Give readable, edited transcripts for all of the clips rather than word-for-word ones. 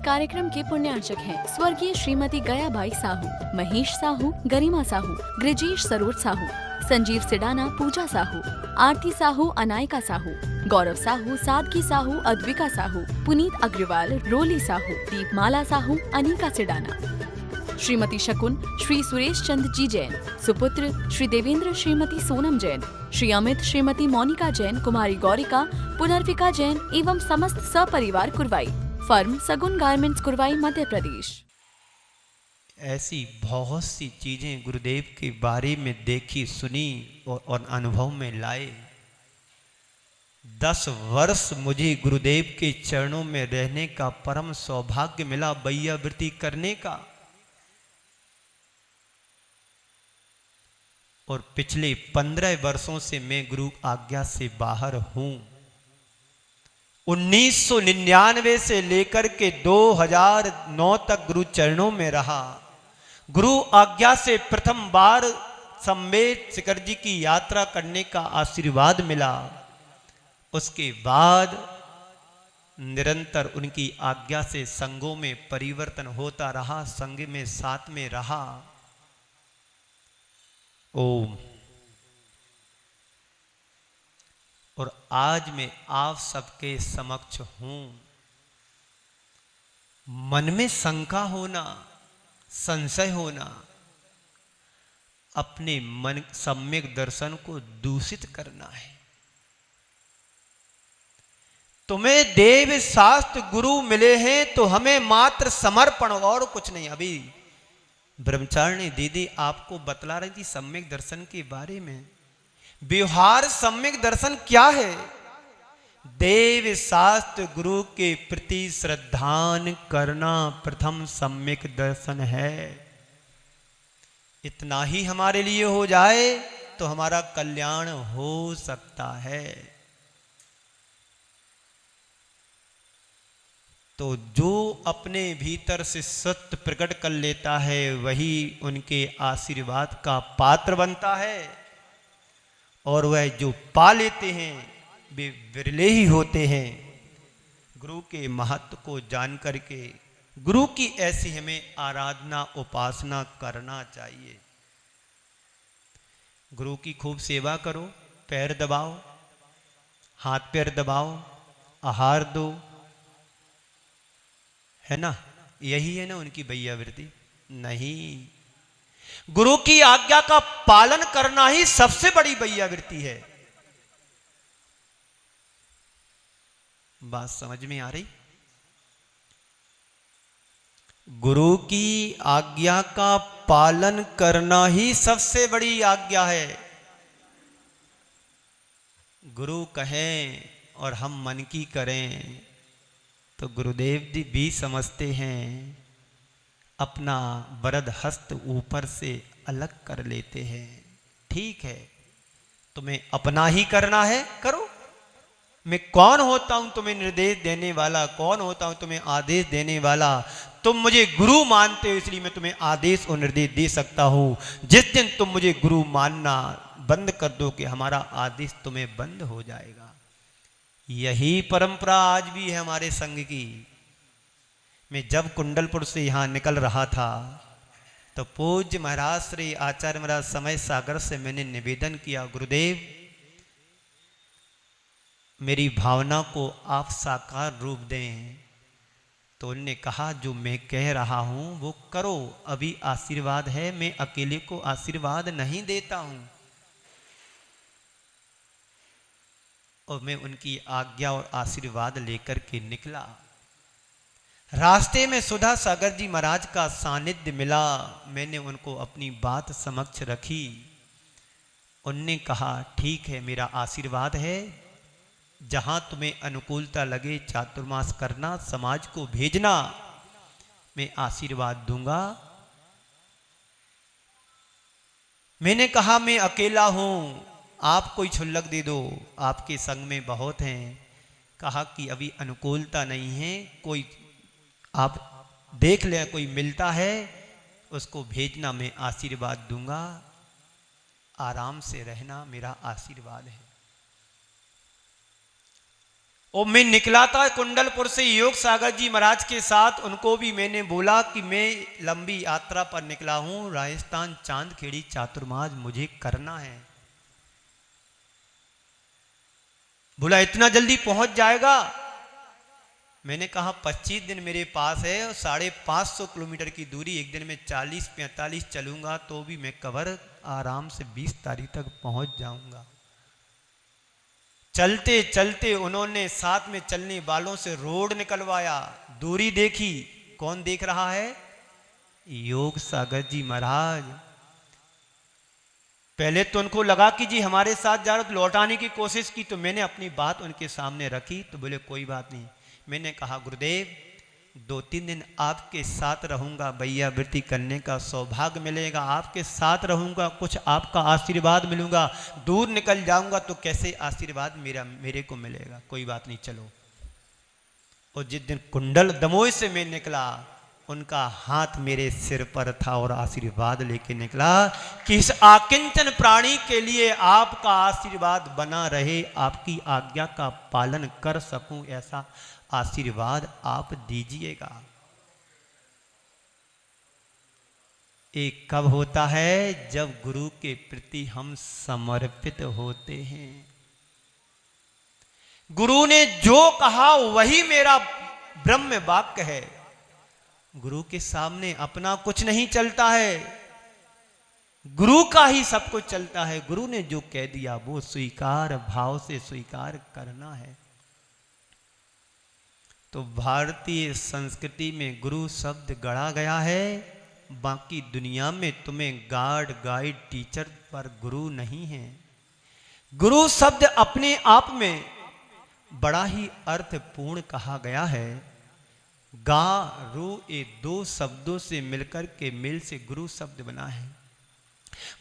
कार्यक्रम के पुण्यार्चक हैं स्वर्गीय श्रीमती गयाबाई साहू, महेश साहू, गरिमा साहू, ग्रजेश सरोज साहू, संजीव सिडाना, पूजा साहू, आरती साहू, अनायका साहू, गौरव साहू, सादगी साहू, अद्विका साहू, पुनीत अग्रवाल, रोली साहू, दीपमाला साहू, अनिका सिडाना, श्रीमती शकुन, श्री सुरेश चंद जी जैन, सुपुत्र श्री देवेंद्र, श्रीमती सोनम जैन, श्री अमित, श्रीमती मोनिका जैन, कुमारी गौरिका, पुनर्विका जैन एवं समस्त सपरिवार कुरवाई। फर्म सगुन गारमेंट्स, कुरवाई, मध्य प्रदेश। ऐसी बहुत सी चीजें गुरुदेव के बारे में देखी, सुनी और अनुभव में लाए। 10 वर्ष मुझे गुरुदेव के चरणों में रहने का परम सौभाग्य मिला, बैयावृत्ति करने का। और पिछले 15 वर्षों से मैं गुरु आज्ञा से बाहर हूं। 1999 से लेकर के 2009 तक गुरु चरणों में रहा। गुरु आज्ञा से प्रथम बार सम्मेद शिखर जी की यात्रा करने का आशीर्वाद मिला। उसके बाद निरंतर उनकी आज्ञा से संघों में परिवर्तन होता रहा, संघ में साथ में रहा। ओम। और आज मैं आप सबके समक्ष हूं। मन में शंका होना, संशय होना, अपने मन सम्यक दर्शन को दूषित करना है। तुम्हें देव शास्त्र गुरु मिले हैं तो हमें मात्र समर्पण और कुछ नहीं। अभी ब्रह्मचारिणी दीदी आपको बतला रही थी सम्यक दर्शन के बारे में। व्यवहार सम्यक दर्शन क्या है? देव शास्त्र गुरु के प्रति श्रद्धान करना प्रथम सम्यक दर्शन है। इतना ही हमारे लिए हो जाए तो हमारा कल्याण हो सकता है। तो जो अपने भीतर से सत्य प्रकट कर लेता है वही उनके आशीर्वाद का पात्र बनता है। और वह जो पा लेते हैं वे विरले ही होते हैं। गुरु के महत्व को जान करके गुरु की ऐसी हमें आराधना उपासना करना चाहिए। गुरु की खूब सेवा करो, पैर दबाओ, हाथ पैर दबाओ, आहार दो, है ना? यही है ना उनकी बैयावृत्ति? नहीं, गुरु की आज्ञा का पालन करना ही सबसे बड़ी बैयावृत्ति है। बात समझ में आ रही? गुरु की आज्ञा का पालन करना ही सबसे बड़ी आज्ञा है। गुरु कहें और हम मन की करें तो गुरुदेव जी भी समझते हैं, अपना वरद हस्त ऊपर से अलग कर लेते हैं। ठीक है, तुम्हें अपना ही करना है, करो। मैं कौन होता हूं तुम्हें निर्देश देने वाला? कौन होता हूं तुम्हें आदेश देने वाला? तुम मुझे गुरु मानते हो इसलिए मैं तुम्हें आदेश और निर्देश दे सकता हूं। जिस दिन तुम मुझे गुरु मानना बंद कर दो कि हमारा आदेश तुम्हें बंद हो जाएगा। यही परंपरा आज भी है हमारे संघ की। मैं जब कुंडलपुर से यहां निकल रहा था तो पूज्य महाराज श्री आचार्य महाराज समय सागर से मैंने निवेदन किया, गुरुदेव मेरी भावना को आप साकार रूप दें। तो उन्होंने कहा, जो मैं कह रहा हूं वो करो, अभी आशीर्वाद है, मैं अकेले को आशीर्वाद नहीं देता हूं। और मैं उनकी आज्ञा और आशीर्वाद लेकर के निकला। रास्ते में सुधा सागर जी महाराज का सानिध्य मिला। मैंने उनको अपनी बात समक्ष रखी। उनने कहा, ठीक है, मेरा आशीर्वाद है, जहां तुम्हें अनुकूलता लगे चातुर्मास करना, समाज को भेजना, मैं आशीर्वाद दूंगा। मैंने कहा, मैं अकेला हूं, आप कोई छुल्लक दे दो, आपके संग में बहुत हैं। कहा कि अभी अनुकूलता नहीं है, कोई आप देख लें, कोई मिलता है उसको भेजना, मैं आशीर्वाद दूंगा, आराम से रहना, मेरा आशीर्वाद है। और मैं निकला था कुंडलपुर से योग सागर जी महाराज के साथ। उनको भी मैंने बोला कि मैं लंबी यात्रा पर निकला हूं, राजस्थान चांदखेड़ी चातुर्मास मुझे करना है। बोला इतना जल्दी पहुंच जाएगा? मैंने कहा 25 दिन मेरे पास है और 550 किलोमीटर की दूरी, एक दिन में 40-45 चलूंगा तो भी मैं कवर आराम से 20 तारीख तक पहुंच जाऊंगा। चलते चलते उन्होंने साथ में चलने वालों से रोड निकलवाया, दूरी देखी। कौन देख रहा है? योग सागर जी महाराज। पहले तो उनको लगा कि जी हमारे साथ जा रहे, लौटाने की कोशिश की, तो मैंने अपनी बात उनके सामने रखी तो बोले कोई बात नहीं। मैंने कहा गुरुदेव 2-3 दिन आपके साथ रहूंगा, भैया वृत्ति करने का सौभाग्य मिलेगा, आपके साथ रहूंगा, कुछ आपका आशीर्वाद मिलूंगा। दूर निकल जाऊंगा तो कैसे आशीर्वाद मेरे को मिलेगा? कोई बात नहीं, चलो। और जिस दिन कुंडल दमोह से मैं निकला, उनका हाथ मेरे सिर पर था और आशीर्वाद लेके निकला कि इस आकिंचन प्राणी के लिए आपका आशीर्वाद बना रहे, आपकी आज्ञा का पालन कर सकूं, ऐसा आशीर्वाद आप दीजिएगा। एक कब होता है? जब गुरु के प्रति हम समर्पित होते हैं। गुरु ने जो कहा वही मेरा ब्रह्म वाक्य है। गुरु के सामने अपना कुछ नहीं चलता है, गुरु का ही सब कुछ चलता है। गुरु ने जो कह दिया वो स्वीकार, भाव से स्वीकार करना है। तो भारतीय संस्कृति में गुरु शब्द गढ़ा गया है, बाकी दुनिया में तुम्हें गार्ड, गाइड, टीचर पर गुरु नहीं है। गुरु शब्द अपने आप में बड़ा ही अर्थपूर्ण कहा गया है। गा रू ये 2 शब्दों से मिलकर के मेल से गुरु शब्द बना है।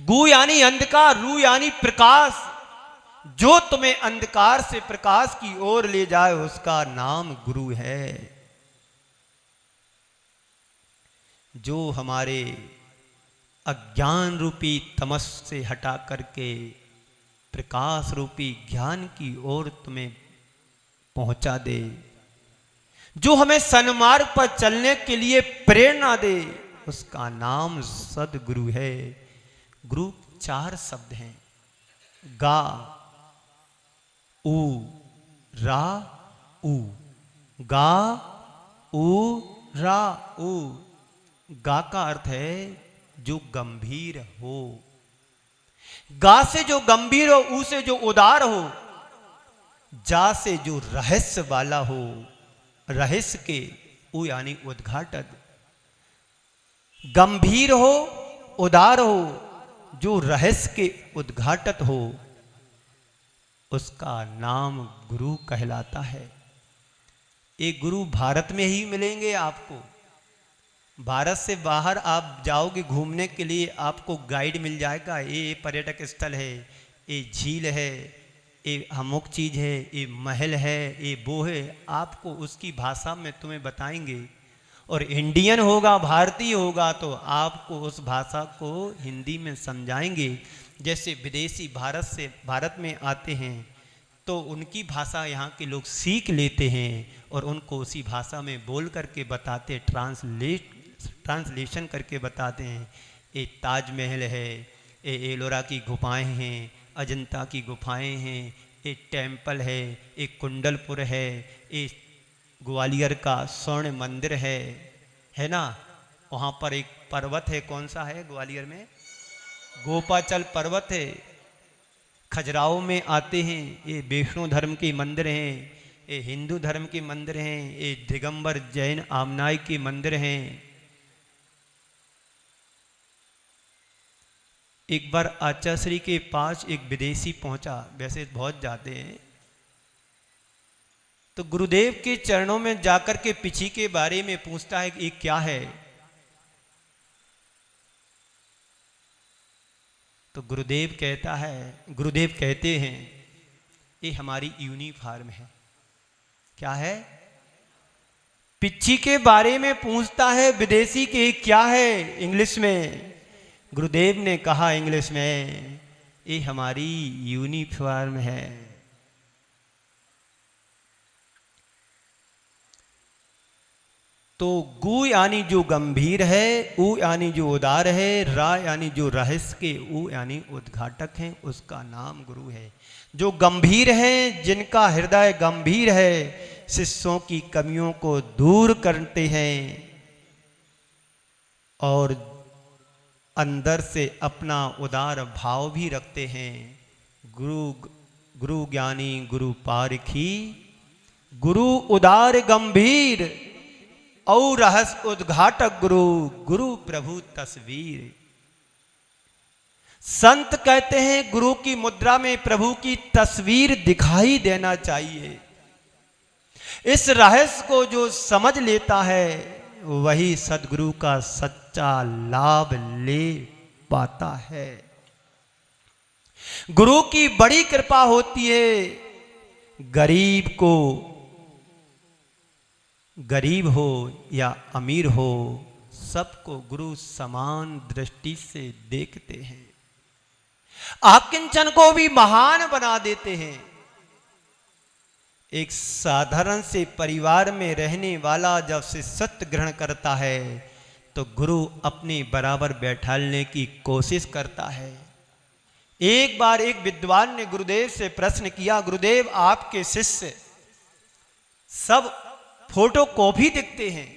गु यानी अंधकार, रू यानी प्रकाश। जो तुम्हें अंधकार से प्रकाश की ओर ले जाए उसका नाम गुरु है। जो हमारे अज्ञान रूपी तमस से हटा करके प्रकाश रूपी ज्ञान की ओर तुम्हें पहुंचा दे, जो हमें सन्मार्ग पर चलने के लिए प्रेरणा दे, उसका नाम सदगुरु है। गुरु 4 शब्द हैं, गा उ रा उ। गा उ रा उ। गा का अर्थ है जो गंभीर हो। गा से जो गंभीर हो, उ से जो उदार हो, जा से जो रहस्य वाला हो, रहस्य के उ यानी उद्घाटन। गंभीर हो, उदार हो, जो रहस्य के उद्घाटक हो, उसका नाम गुरु कहलाता है। ये गुरु भारत में ही मिलेंगे आपको। भारत से बाहर आप जाओगे घूमने के लिए, आपको गाइड मिल जाएगा, ये पर्यटक स्थल है, ये झील है, ये अमुक चीज है, ये महल है, ये वो है, आपको उसकी भाषा में तुम्हें बताएंगे। और इंडियन होगा, भारतीय होगा, तो आपको उस भाषा को हिंदी में समझाएंगे। जैसे विदेशी भारत में आते हैं तो उनकी भाषा यहाँ के लोग सीख लेते हैं और उनको उसी भाषा में बोल करके बताते, ट्रांसलेशन करके बताते हैं। ये ताजमहल है, ये एलोरा की गुफाएं हैं, अजंता की गुफाएं हैं, ये टेम्पल है, एक कुंडलपुर है, ये ग्वालियर का स्वर्ण मंदिर है ना। वहाँ पर एक पर्वत है, कौन सा है ग्वालियर में? गोपाचल पर्वत है। खजुराहो में आते हैं, ये वैष्णो धर्म के मंदिर हैं, ये हिंदू धर्म के मंदिर हैं, ये दिगंबर जैन आमनाई के मंदिर हैं। एक बार आचार्य के पास एक विदेशी पहुंचा, वैसे बहुत जाते हैं, तो गुरुदेव के चरणों में जाकर के पिछी के बारे में पूछता है कि ये क्या है। तो गुरुदेव कहते हैं ये हमारी यूनिफॉर्म है। क्या है? पिच्छी के बारे में पूछता है विदेशी के क्या है इंग्लिश में। गुरुदेव ने कहा इंग्लिश में, ये हमारी यूनिफॉर्म है। तो गु यानी जो गंभीर है, उ यानी जो उदार है, रा यानी जो रहस्य के, उ यानी उद्घाटक है, उसका नाम गुरु है। जो गंभीर हैं, जिनका हृदय गंभीर है, शिष्यों की कमियों को दूर करते हैं और अंदर से अपना उदार भाव भी रखते हैं। गुरु ज्ञानी गुरु पारखी, गुरु उदार गंभीर और रहस्य उद्घाटक गुरु, गुरु प्रभु तस्वीर। संत कहते हैं गुरु की मुद्रा में प्रभु की तस्वीर दिखाई देना चाहिए। इस रहस्य को जो समझ लेता है वही सदगुरु का सच्चा लाभ ले पाता है। गुरु की बड़ी कृपा होती है, गरीब को, गरीब हो या अमीर हो, सबको गुरु समान दृष्टि से देखते हैं। आकिंचन को भी महान बना देते हैं। एक साधारण से परिवार में रहने वाला जब से सत्य ग्रहण करता है तो गुरु अपने बराबर बैठाने की कोशिश करता है। एक बार एक विद्वान ने गुरुदेव से प्रश्न किया, गुरुदेव आपके शिष्य सब फोटो कॉपी दिखते हैं।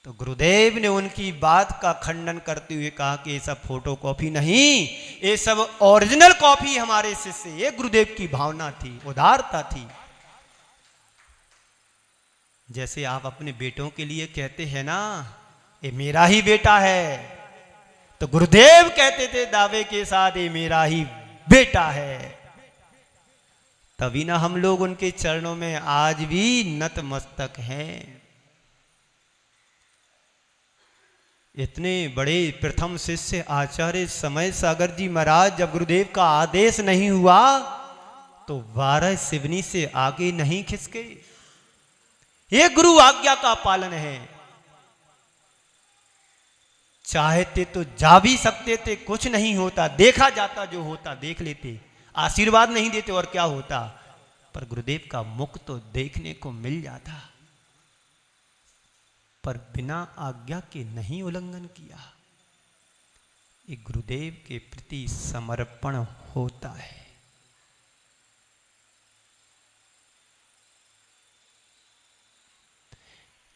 तो गुरुदेव ने उनकी बात का खंडन करते हुए कहा कि ये सब फोटो कॉपी नहीं, ये सब ओरिजिनल कॉपी हमारे शिष्य। ये गुरुदेव की भावना थी, उदारता थी। जैसे आप अपने बेटों के लिए कहते हैं ना, ये मेरा ही बेटा है, तो गुरुदेव कहते थे दावे के साथ, ये मेरा ही बेटा है। तभी ना हम लोग उनके चरणों में आज भी नतमस्तक हैं। इतने बड़े प्रथम शिष्य आचार्य समय सागर जी महाराज जब गुरुदेव का आदेश नहीं हुआ तो 12 सिवनी से आगे नहीं खिसके। ये गुरु आज्ञा का पालन है। चाहते तो जा भी सकते थे, कुछ नहीं होता, देखा जाता, जो होता देख लेते, आशीर्वाद नहीं देते और क्या होता, पर गुरुदेव का मुख तो देखने को मिल जाता, पर बिना आज्ञा के नहीं उल्लंघन किया। ये गुरुदेव के प्रति समर्पण होता है।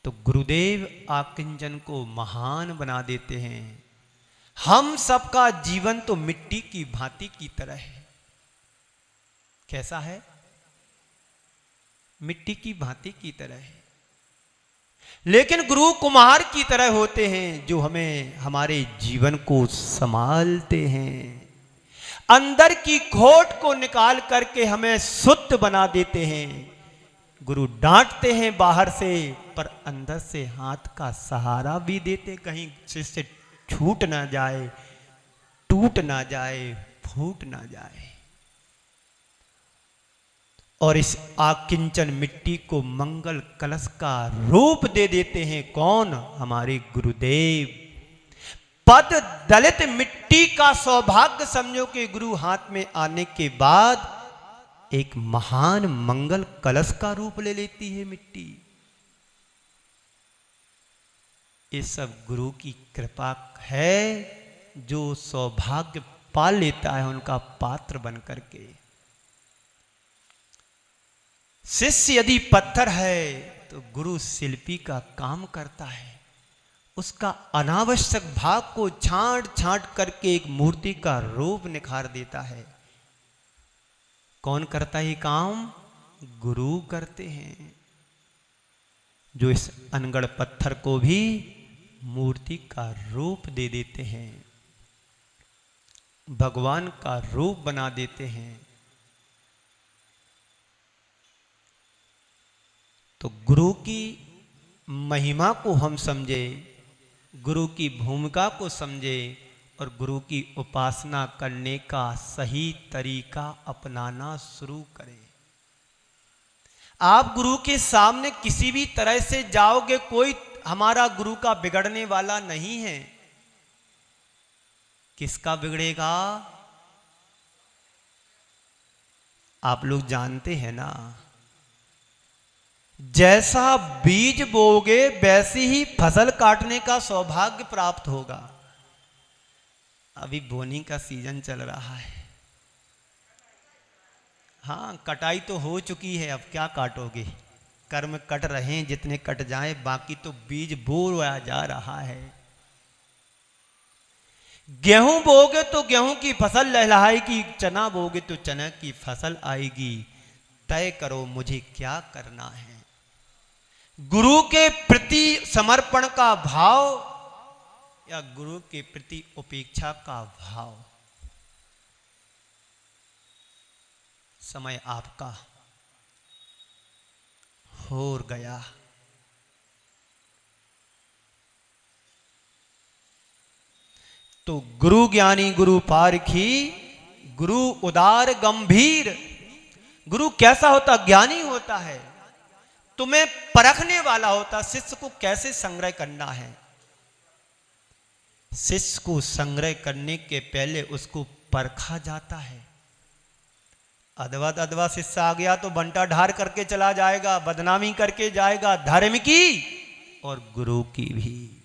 तो गुरुदेव आकिंचन को महान बना देते हैं। हम सबका जीवन तो मिट्टी की भांति की तरह है। कैसा है? मिट्टी की भांति की तरह है। लेकिन गुरु कुम्हार की तरह होते हैं जो हमें हमारे जीवन को संभालते हैं, अंदर की खोट को निकाल करके हमें शुद्ध बना देते हैं। गुरु डांटते हैं बाहर से, पर अंदर से हाथ का सहारा भी देते, कहीं शिष्य छूट ना जाए, टूट ना जाए, फूट ना जाए। और इस आकिंचन मिट्टी को मंगल कलश का रूप दे देते हैं। कौन? हमारे गुरुदेव। पद दलित मिट्टी का सौभाग्य समझो कि गुरु हाथ में आने के बाद एक महान मंगल कलश का रूप ले लेती है मिट्टी। ये सब गुरु की कृपा है, जो सौभाग्य पा लेता है उनका पात्र बन करके। शिष्य यदि पत्थर है तो गुरु शिल्पी का काम करता है। उसका अनावश्यक भाग को छांट छांट करके एक मूर्ति का रूप निखार देता है। कौन करता है काम? गुरु करते हैं, जो इस अनगढ़ पत्थर को भी मूर्ति का रूप दे देते हैं, भगवान का रूप बना देते हैं। तो गुरु की महिमा को हम समझे, गुरु की भूमिका को समझे और गुरु की उपासना करने का सही तरीका अपनाना शुरू करें। आप गुरु के सामने किसी भी तरह से जाओगे, कोई हमारा गुरु का बिगड़ने वाला नहीं है। किसका बिगड़ेगा? आप लोग जानते हैं ना, जैसा बीज बोगे वैसी ही फसल काटने का सौभाग्य प्राप्त होगा। अभी बोनी का सीजन चल रहा है। हाँ, कटाई तो हो चुकी है, अब क्या काटोगे। कर्म कट रहे हैं, जितने कट जाएं, बाकी तो बीज बोया जा रहा है। गेहूं बोगे तो गेहूं की फसल लहलहाएगी, चना बोगे तो चना की फसल आएगी। तय करो मुझे क्या करना है। गुरु के प्रति समर्पण का भाव या गुरु के प्रति उपेक्षा का भाव। समय आपका हो गया। तो गुरु ज्ञानी गुरु पारखी, गुरु उदार गंभीर। गुरु कैसा होता? ज्ञानी होता है, तुम्हें परखने वाला होता, शिष्य को कैसे संग्रह करना है। शिष्य को संग्रह करने के पहले उसको परखा जाता है। अधवा शिष्य आ गया तो बंटा ढार करके चला जाएगा, बदनामी करके जाएगा, धर्म की और गुरु की भी।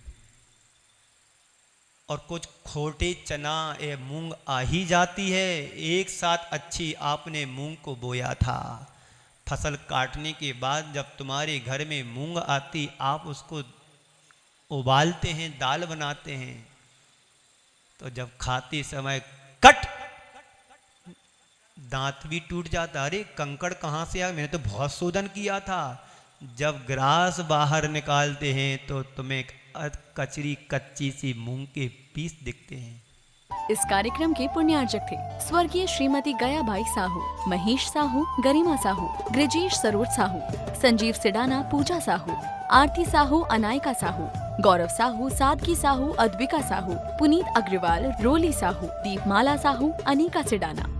और कुछ खोटे चना ये मूंग आ ही जाती है। एक साथ अच्छी आपने मूंग को बोया था, फसल काटने के बाद जब तुम्हारे घर में मूंग आती, आप उसको उबालते हैं, दाल बनाते हैं, तो जब खाते समय कट दांत भी टूट जाता। अरे कंकड़ कहाँ से आया, मैंने तो बहुत शोधन किया था। जब ग्रास बाहर निकालते हैं तो तुम्हें कचरी कच्ची सी मूंग के पीस दिखते हैं। इस कार्यक्रम के पुण्यार्जक थे स्वर्गीय श्रीमती गयाबाई साहू, महेश साहू, गरिमा साहू, गृजेश सरोज साहू, संजीव सिडाना, पूजा साहू, आरती साहू, अनायका साहू, गौरव साहू, सादगी साहू, अद्विका साहू, पुनीत अग्रवाल, रोली साहू, दीपमाला साहू, अनिका सिडाना।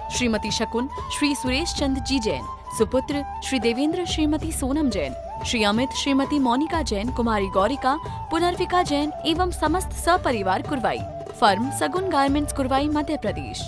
श्रीमती शकुन श्री सुरेश चंद जी जैन, सुपुत्र श्री देवेंद्र श्रीमती सोनम जैन, श्री अमित श्रीमती मोनिका जैन, कुमारी गौरिका, पुनर्विका जैन एवं समस्त सपरिवार कुरवाई। फर्म सगुन गारमेंट्स कुरवाई, मध्य प्रदेश।